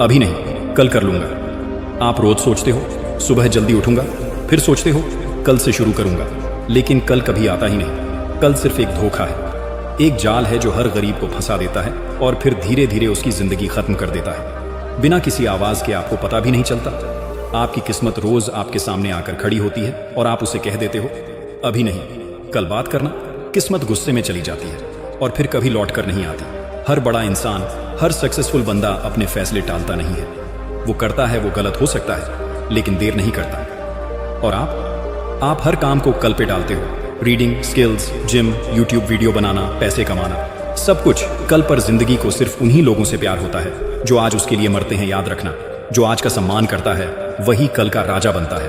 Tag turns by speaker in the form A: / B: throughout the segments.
A: अभी नहीं, कल कर लूंगा। आप रोज सोचते हो सुबह जल्दी उठूंगा, फिर सोचते हो कल से शुरू करूंगा, लेकिन कल कभी आता ही नहीं। कल सिर्फ एक धोखा है, एक जाल है जो हर गरीब को फंसा देता है और फिर धीरे धीरे उसकी जिंदगी खत्म कर देता है। बिना किसी आवाज के आपको पता भी नहीं चलता। आपकी किस्मत रोज आपके सामने आकर खड़ी होती है और आप उसे कह देते हो अभी नहीं, कल बात करना। किस्मत गुस्से में चली जाती है और फिर कभी लौट कर नहीं आती। हर बड़ा इंसान, हर सक्सेसफुल बंदा अपने फैसले टालता नहीं है। वो करता है, वो गलत हो सकता है, लेकिन देर नहीं करता। और आप हर काम को कल पे डालते हो। Reading, skills, gym, YouTube video बनाना, पैसे कमाना, सब कुछ कल पर। जिंदगी को सिर्फ उन्हीं लोगों से प्यार होता है जो आज उसके लिए मरते हैं। याद रखना, जो आज का सम्मान करता है वही कल का राजा बनता है।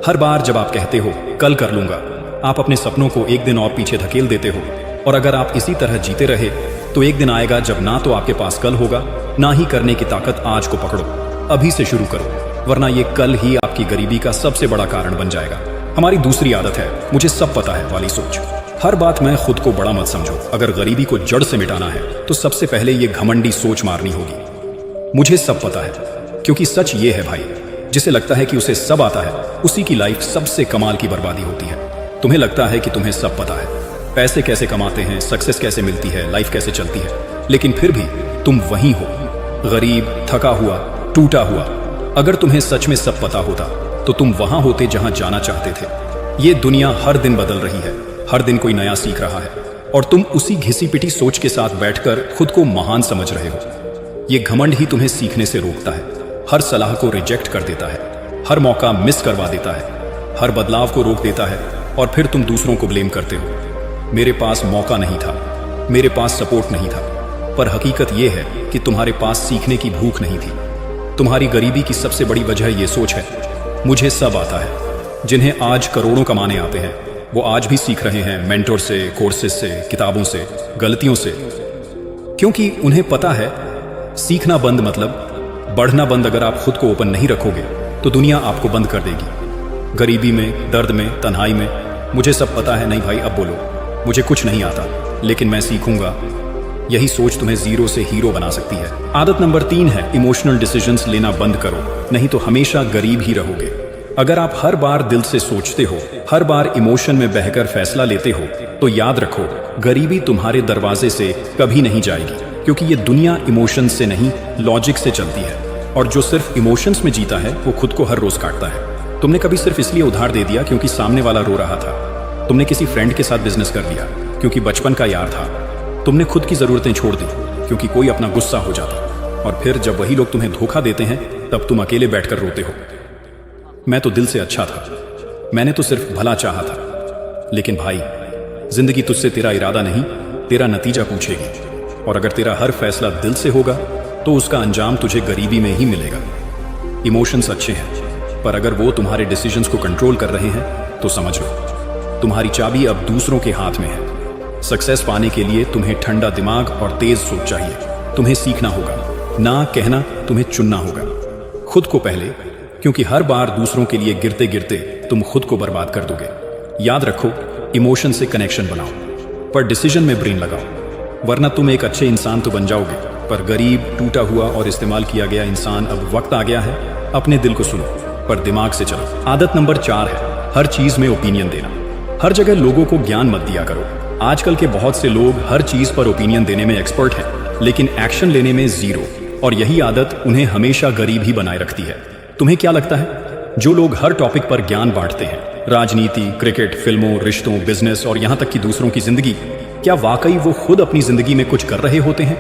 A: हर बार जब आप कहते हो कल कर लूंगा, आप अपने सपनों को एक दिन और पीछे धकेल देते हो। और अगर आप इसी तरह जीते रहे तो एक दिन आएगा जब ना तो आपके पास कल होगा, ना ही करने की ताकत। आज को पकड़ो, अभी से शुरू करो, वरना ये कल ही आपकी गरीबी का सबसे बड़ा कारण बन जाएगा। हमारी दूसरी आदत है मुझे सब पता है वाली सोच। हर बात में खुद को बड़ा मत समझो। अगर गरीबी को जड़ से मिटाना है तो सबसे पहले ये घमंडी सोच मारनी होगी, मुझे सब पता है। क्योंकि सच ये है भाई, जिसे लगता है कि उसे सब आता है, उसी की लाइफ सबसे कमाल की बर्बादी होती है। तुम्हें लगता है कि तुम्हें सब पता है, पैसे कैसे कमाते हैं, सक्सेस कैसे मिलती है, लाइफ कैसे चलती है, लेकिन फिर भी तुम वहीं हो, गरीब, थका हुआ, टूटा हुआ। अगर तुम्हें सच में सब पता होता तो तुम वहां होते जहां जाना चाहते थे। ये दुनिया हर दिन बदल रही है, हर दिन कोई नया सीख रहा है, और तुम उसी घिसी पिटी सोच के साथ बैठकर खुद को महान समझ रहे हो। ये घमंड ही तुम्हें सीखने से रोकता है, हर सलाह को रिजेक्ट कर देता है, हर मौका मिस करवा देता है, हर बदलाव को रोक देता है, और फिर तुम दूसरों को ब्लेम करते हो। मेरे पास मौका नहीं था, मेरे पास सपोर्ट नहीं था। पर हकीकत यह है कि तुम्हारे पास सीखने की भूख नहीं थी। तुम्हारी गरीबी की सबसे बड़ी वजह यह सोच है मुझे सब आता है। जिन्हें आज करोड़ों कमाने आते हैं वो आज भी सीख रहे हैं, मेंटोर से, कोर्सेज से, किताबों से, गलतियों से। क्योंकि उन्हें पता है सीखना बंद मतलब बढ़ना बंद। अगर आप खुद को ओपन नहीं रखोगे तो दुनिया आपको बंद कर देगी। गरीबी में, दर्द में, तन्हाई में मुझे सब पता है, नहीं भाई अब बोलो मुझे कुछ नहीं आता लेकिन मैं सीखूंगा। यही सोच तुम्हें जीरो से हीरो बना सकती है। आदत नंबर 3 है इमोशनल डिसीजंस लेना बंद करो, नहीं तो हमेशा गरीब ही रहोगे। अगर आप हर बार दिल से सोचते हो, हर बार इमोशन में बहकर फैसला लेते हो, तो याद रखो गरीबी तुम्हारे दरवाजे से कभी नहीं जाएगी। क्योंकि ये दुनिया इमोशंस से नहीं लॉजिक से चलती है, और जो सिर्फ इमोशंस में जीता है वो खुद को हर रोज काटता है। तुमने कभी सिर्फ इसलिए उधार दे दिया क्योंकि सामने वाला रो रहा था। तुमने किसी फ्रेंड के साथ बिजनेस कर लिया क्योंकि बचपन का यार था। तुमने खुद की जरूरतें छोड़ दी क्योंकि कोई अपना गुस्सा हो जाता। और फिर जब वही लोग तुम्हें धोखा देते हैं तब तुम अकेले बैठकर रोते हो। मैं तो दिल से अच्छा था, मैंने तो सिर्फ भला चाहा था। लेकिन भाई जिंदगी तुझसे तेरा इरादा नहीं, तेरा नतीजा पूछेगी। और अगर तेरा हर फैसला दिल से होगा तो उसका अंजाम तुझे गरीबी में ही मिलेगा। इमोशंस अच्छे हैं, पर अगर वो तुम्हारे डिसीजंस को कंट्रोल कर रहे हैं तो समझ लो तुम्हारी चाबी अब दूसरों के हाथ में है। सक्सेस पाने के लिए तुम्हें ठंडा दिमाग और तेज सोच चाहिए। तुम्हें सीखना होगा, ना कहना, तुम्हें चुनना होगा खुद को पहले। क्योंकि हर बार दूसरों के लिए गिरते गिरते तुम खुद को बर्बाद कर दोगे। याद रखो इमोशन से कनेक्शन बनाओ, पर डिसीजन में ब्रेन लगाओ, वरना तुम एक अच्छे इंसान तो बन जाओगे पर गरीब, टूटा हुआ और इस्तेमाल किया गया इंसान। अब वक्त आ गया है अपने दिल को सुनो पर दिमाग से चलो। आदत नंबर 4 है हर चीज में ओपिनियन देना। हर जगह लोगों को ज्ञान मत दिया करो। आजकल के बहुत से लोग हर चीज पर ओपिनियन देने में एक्सपर्ट हैं, लेकिन एक्शन लेने में जीरो। और यही आदत उन्हें हमेशा गरीब ही बनाए रखती है। तुम्हें क्या लगता है जो लोग हर टॉपिक पर ज्ञान बांटते हैं, राजनीति, क्रिकेट, फिल्मों, रिश्तों, बिजनेस और यहां तक कि दूसरों की जिंदगी, क्या वाकई वो खुद अपनी जिंदगी में कुछ कर रहे होते हैं?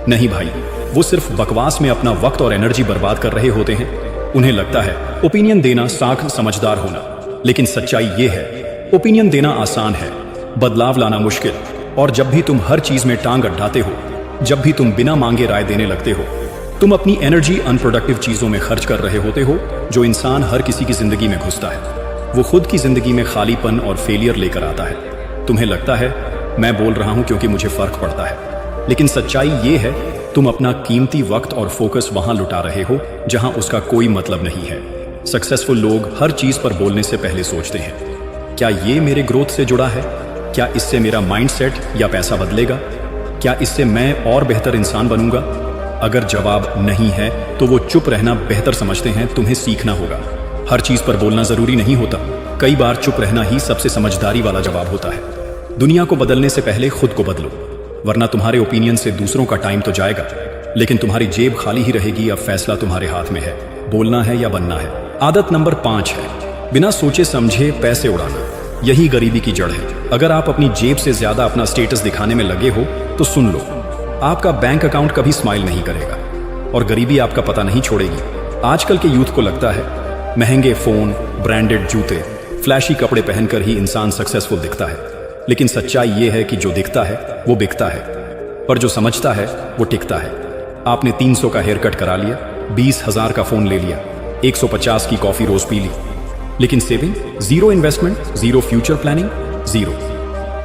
A: नहीं भाई, वो सिर्फ बकवास में अपना वक्त और एनर्जी बर्बाद कर रहे होते हैं। उन्हें लगता है ओपिनियन देना साख समझदार होना, लेकिन सच्चाई ये है ओपिनियन देना आसान है, बदलाव लाना मुश्किल। और जब भी तुम हर चीज में टांग अड्डाते हो, जब भी तुम बिना मांगे राय देने लगते हो, तुम अपनी एनर्जी अनप्रोडक्टिव चीजों में खर्च कर रहे होते हो। जो इंसान हर किसी की जिंदगी में घुसता है वो खुद की जिंदगी में खालीपन और फेलियर लेकर आता है। तुम्हें लगता है मैं बोल रहा हूं क्योंकि मुझे फर्क पड़ता है, लेकिन सच्चाई ये है तुम अपना कीमती वक्त और फोकस वहां लुटा रहे हो जहां उसका कोई मतलब नहीं है। सक्सेसफुल लोग हर चीज पर बोलने से पहले सोचते हैं क्या ये मेरे ग्रोथ से जुड़ा है, क्या इससे मेरा माइंडसेट या पैसा बदलेगा, क्या इससे मैं और बेहतर इंसान बनूंगा। अगर जवाब नहीं है तो वो चुप रहना बेहतर समझते हैं। तुम्हें सीखना होगा। हर चीज पर बोलना जरूरी नहीं होता। कई बार चुप रहना ही सबसे समझदारी वाला जवाब होता है। दुनिया को बदलने से पहले खुद को बदलो, वरना तुम्हारे ओपिनियन से दूसरों का टाइम तो जाएगा, लेकिन तुम्हारी जेब खाली ही रहेगी। अब फैसला तुम्हारे हाथ में है, बोलना है या बनना है। आदत नंबर 5 है बिना सोचे समझे पैसे उड़ाना। यही गरीबी की जड़ है। अगर आप अपनी जेब से ज्यादा अपना स्टेटस दिखाने में लगे हो तो सुन लो, आपका बैंक अकाउंट कभी स्माइल नहीं करेगा और गरीबी आपका पता नहीं छोड़ेगी। आजकल के यूथ को लगता है महंगे फोन, ब्रांडेड जूते, फ्लैशी कपड़े पहनकर ही इंसान सक्सेसफुल दिखता है, लेकिन सच्चाई यह है कि जो दिखता है वो बिकता है, पर जो समझता है वो टिकता है। आपने 300 का हेयर कट करा लिया, 20,000 का फोन ले लिया, 150 की कॉफी रोज पी ली, लेकिन saving zero, investment zero, future planning zero.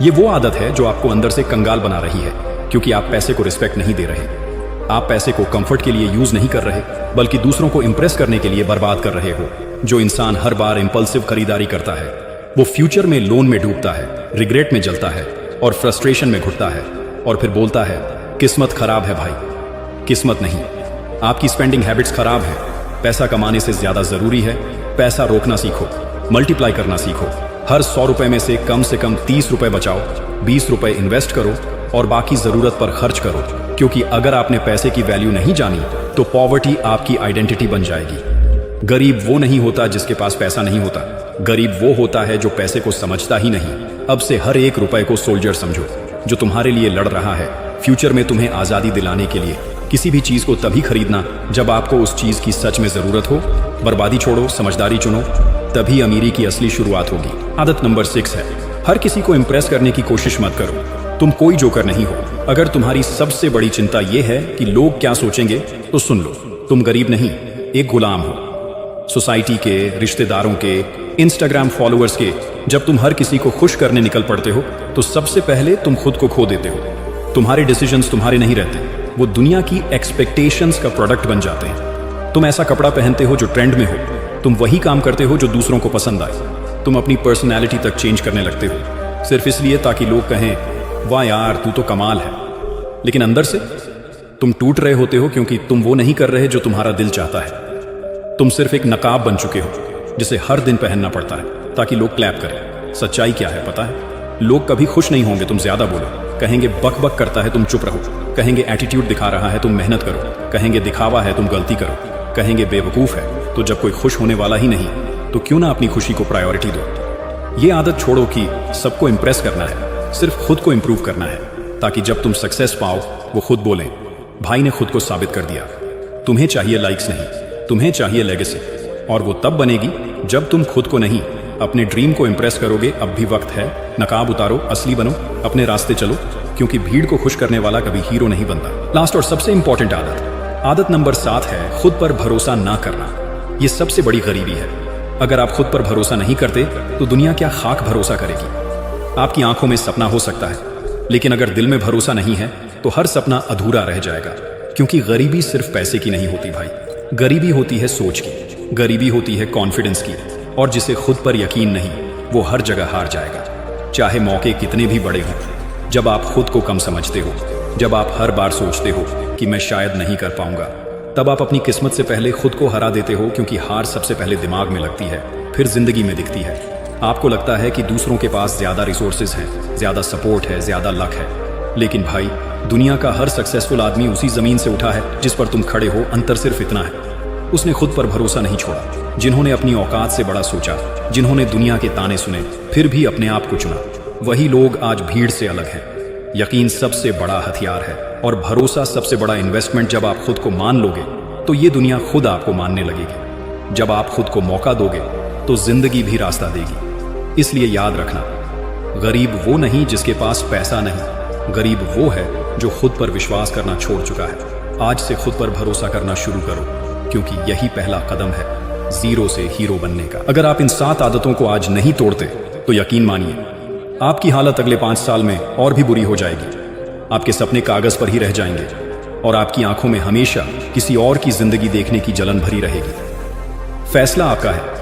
A: ये वो आदत है जो आपको अंदर से कंगाल बना रही है, क्योंकि आप पैसे को रिस्पेक्ट नहीं दे रहे। आप पैसे को कंफर्ट के लिए यूज नहीं कर रहे, बल्कि दूसरों को इंप्रेस करने के लिए बर्बाद कर रहे हो। जो इंसान हर बार इंपल्सिव खरीदारी करता है वो फ्यूचर में लोन में डूबता है, रिग्रेट में जलता है और फ्रस्ट्रेशन में घुटता है और फिर बोलता है किस्मत खराब है। भाई, किस्मत नहीं, आपकी स्पेंडिंग हैबिट्स खराब है। पैसा कमाने से ज्यादा जरूरी है पैसा रोकना सीखो, मल्टीप्लाई करना सीखो। हर 100 रुपए में से कम 30 रुपए बचाओ, 20 रुपए इन्वेस्ट करो और बाकी जरूरत पर खर्च करो, क्योंकि अगर आपने पैसे की वैल्यू नहीं जानी तो पॉवर्टी आपकी आइडेंटिटी बन जाएगी। गरीब वो नहीं होता जिसके पास पैसा नहीं होता, गरीब वो होता है जो पैसे को समझता ही नहीं। अब से हर एक रुपए को सोल्जर समझो जो तुम्हारे लिए लड़ रहा है। फ्यूचर में तुम्हें आजादी दिलाने के लिए किसी भी चीज को तभी खरीदना जब आपको उस चीज की सच में जरूरत हो। बर्बादी छोड़ो, समझदारी चुनो, तभी अमीरी की असली शुरुआत होगी। आदत नंबर 6 है हर किसी को इंप्रेस करने की कोशिश मत करो। तुम कोई जोकर नहीं हो। अगर तुम्हारी सबसे बड़ी चिंता यह है कि लोग क्या सोचेंगे तो सुन लो, तुम गरीब नहीं, एक गुलाम हो। सोसाइटी के, रिश्तेदारों के, इंस्टाग्राम फॉलोअर्स के। जब तुम हर किसी को खुश करने निकल पड़ते हो तो सबसे पहले तुम खुद को खो देते हो। तुम्हारे डिसीजंस तुम्हारे नहीं रहते, वो दुनिया की एक्सपेक्टेशंस का प्रोडक्ट बन जाते हैं। तुम ऐसा कपड़ा पहनते हो जो ट्रेंड में हो, तुम वही काम करते हो जो दूसरों को पसंद आए। तुम अपनी पर्सनैलिटी तक चेंज करने लगते हो सिर्फ इसलिए ताकि लोग कहें वाह यार तू तो कमाल है, लेकिन अंदर से तुम टूट रहे होते हो क्योंकि तुम वो नहीं कर रहे जो तुम्हारा दिल चाहता है। तुम सिर्फ एक नकाब बन चुके हो जिसे हर दिन पहनना पड़ता है ताकि लोग क्लैप करें। सच्चाई क्या है पता है? लोग कभी खुश नहीं होंगे तुम ज्यादा बोलो, कहेंगे बक बक करता है तुम चुप रहो, कहेंगे एटीट्यूड दिखा रहा है तुम मेहनत करो, कहेंगे दिखावा है तुम गलती करो, कहेंगे बेवकूफ है। तो जब कोई खुश होने वाला ही नहीं तो क्यों ना अपनी खुशी को प्रायोरिटी दो। ये आदत छोड़ो कि सबको इंप्रेस करना है, सिर्फ खुद को इंप्रूव करना है, ताकि जब तुम सक्सेस पाओ वो खुद बोलें भाई ने खुद को साबित कर दिया। तुम्हें चाहिए लाइक्स नहीं, तुम्हें चाहिए लेगेसी, और वो तब बनेगी जब तुम खुद को नहीं अपने ड्रीम को इंप्रेस करोगे। अब भी वक्त है, नकाब उतारो, असली बनो, अपने रास्ते चलो, क्योंकि भीड़ को खुश करने वाला कभी हीरो नहीं बनता। लास्ट और सबसे इंपॉर्टेंट आदत नंबर 7 है खुद पर भरोसा ना करना। ये सबसे बड़ी गरीबी है। अगर आप खुद पर भरोसा नहीं करते तो दुनिया क्या खाक भरोसा करेगी। आपकी आंखों में सपना हो सकता है, लेकिन अगर दिल में भरोसा नहीं है तो हर सपना अधूरा रह जाएगा। क्योंकि गरीबी सिर्फ पैसे की नहीं होती भाई, गरीबी होती है सोच की, गरीबी होती है कॉन्फिडेंस की, और जिसे खुद पर यकीन नहीं वो हर जगह हार जाएगा, चाहे मौके कितने भी बड़े हों। जब आप खुद को कम समझते हो, जब आप हर बार सोचते हो कि मैं शायद नहीं कर पाऊंगा, तब आप अपनी किस्मत से पहले खुद को हरा देते हो। क्योंकि हार सबसे पहले दिमाग में लगती है, फिर जिंदगी में दिखती है। आपको लगता है कि दूसरों के पास ज्यादा रिसोर्सेज हैं, ज्यादा सपोर्ट है, ज्यादा लक है, लेकिन भाई दुनिया का हर सक्सेसफुल आदमी उसी जमीन से उठा है जिस पर तुम खड़े हो। अंतर सिर्फ इतना है, उसने खुद पर भरोसा नहीं छोड़ा। जिन्होंने अपनी औकात से बड़ा सोचा, जिन्होंने दुनिया के ताने सुने फिर भी अपने आप को चुना, वही लोग आज भीड़ से अलग हैं। यकीन सबसे बड़ा हथियार है और भरोसा सबसे बड़ा इन्वेस्टमेंट। जब आप खुद को मान लोगे तो ये दुनिया खुद आपको मानने लगेगी। जब आप खुद को मौका दोगे तो जिंदगी भी रास्ता देगी। इसलिए याद रखना, गरीब वो नहीं जिसके पास पैसा नहीं, गरीब वो है जो खुद पर विश्वास करना छोड़ चुका है। आज से खुद पर भरोसा करना शुरू करो, क्योंकि यही पहला कदम है जीरो से हीरो बनने का। अगर आप इन 7 आदतों को आज नहीं तोड़ते तो यकीन मानिए आपकी हालत अगले 5 साल में और भी बुरी हो जाएगी। आपके सपने कागज पर ही रह जाएंगे और आपकी आंखों में हमेशा किसी और की जिंदगी देखने की जलन भरी रहेगी। फैसला आपका है,